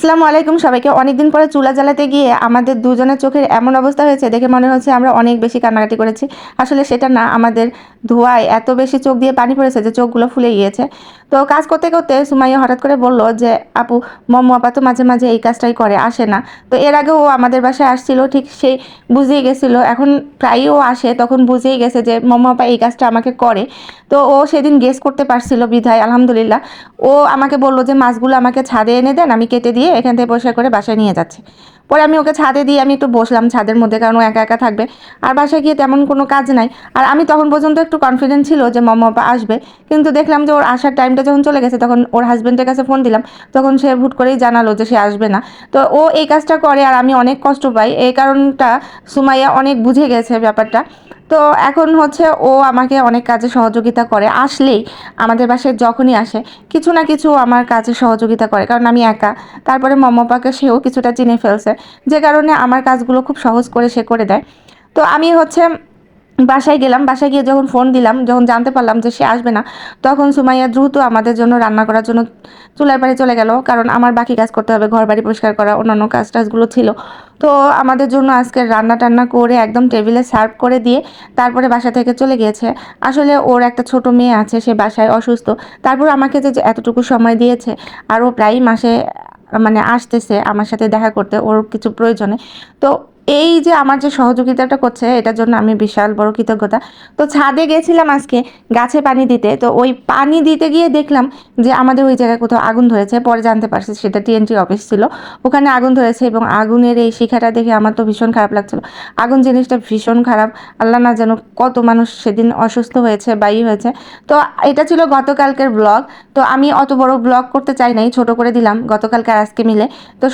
আসসালামু আলাইকুম সবাইকে। অনেকদিন পরে চুলা জ্বালাতে গিয়ে আমাদের দুজনের চোখের এমন অবস্থা হয়েছে দেখে মনে হচ্ছে আমরা অনেক বেশি কান্নাকাটি করেছি। আসলে সেটা না, আমাদের ধোঁয়ায় এত বেশি চোখ দিয়ে পানি পড়েছে যে চোখগুলো ফুলে গিয়েছে। তো কাজ করতে করতে সুমাইয়া হঠাৎ করে বলল যে আপু, মম্মু আপা তো মাঝে মাঝে এই কাজটাই করে, আসে না? তো এর আগে ও আমাদের বাসায় আসছিল, ঠিক সেই বুঝেই গেছিলো, এখন প্রায়ই ও আসে, তখন বুঝেই গেছে যে মম্মু আপা এই কাজটা আমাকে করে। তো ও সেদিন গেস করতে পারছিল বিধায় আলহামদুলিল্লাহ ও আমাকে বলল যে মাছগুলো আমাকে ছাদে এনে দেন, আমি কেটে দিয়ে এখান থেকে পরিষ্কার করে বাসায় নিয়ে যাচ্ছি। পরে আমি ওকে ছাদে দিয়ে আমি একটু বসলাম ছাদের মধ্যে, কারণ ও একা একা থাকবে, আর বাসায় গিয়ে তেমন কোনো কাজ নাই। আর আমি তখন পর্যন্ত একটু কনফিডেন্ট ছিল যে মম্মা আপা আসবে, কিন্তু দেখলাম যে ওর আসার টাইমটা যখন চলে গেছে তখন ওর হাজব্যান্ডের কাছে ফোন দিলাম, তখন সে হুট করেই জানালো যে সে আসবে না। তো ও এই কাজটা করে আর আমি অনেক কষ্ট পাই, এই কারণটা সুমাইয়া অনেক বুঝে গেছে ব্যাপারটা। তো এখন হচ্ছে ও আমাকে অনেক কাজে সহযোগিতা করে, আসলেই আমাদের বাসায় যখনই আসে কিছু না কিছু আমার কাজে সহযোগিতা করে, কারণ আমি একা। তারপরে মম্মাপাকে সেও কিছুটা চিনে ফেলছে, যে কারণে আমার কাজগুলো খুব সহজ করে সে করে দেয়। তো আমি হচ্ছে বাসায় গেলাম, বাসায় গিয়ে যখন ফোন দিলাম, যখন জানতে পারলাম যে সে আসবে না, তখন সুমাইয়া দ্রুত আমাদের জন্য রান্না করার জন্য চুলার পাড়ে চলে গেল, কারণ আমার বাকি কাজ করতে হবে, ঘর বাড়ি পরিষ্কার করা, অন্যান্য কাজ টাজগুলো ছিল। তো আমাদের জন্য আজকে রান্না টান্না করে একদম টেবিলে সার্ভ করে দিয়ে তারপরে বাসা থেকে চলে গিয়েছে। আসলে ওর একটা ছোট মেয়ে আছে, সে বাসায় অসুস্থ। তারপর আমাকে যে যে এতটুকু সময় দিয়েছে, আর ও প্রায়ই মাসে মানে আসতেছে আমার সাথে দেখা করতে ওর কিছু প্রয়োজনে। তো এই যে আমার যে সহযোগিতাটা করছে, এটার জন্য আমি বিশাল বড় কৃতজ্ঞতা। তো ছাদে গেছিলাম আজকে গাছে পানি দিতে, তো ওই পানি দিতে গিয়ে দেখলাম যে আমাদের ওই জায়গায় কোথাও আগুন ধরেছে, পরে জানতে পারছি সেটা টিএনটি অফিস ছিল, ওখানে আগুন ধরেছে। এবং আগুনের এই শিখাটা দেখে আমার তো ভীষণ খারাপ লাগছিল। আগুন জিনিসটা ভীষণ খারাপ, আল্লাহ না যেন কত মানুষ সেদিন অসুস্থ হয়েছে বা হয়েছে। তো এটা ছিল গতকালকের ব্লগ। তো আমি অত বড় ব্লগ করতে চাই নাই, ছোট করে দিলাম গতকালকে আর আজকে মিলে। তো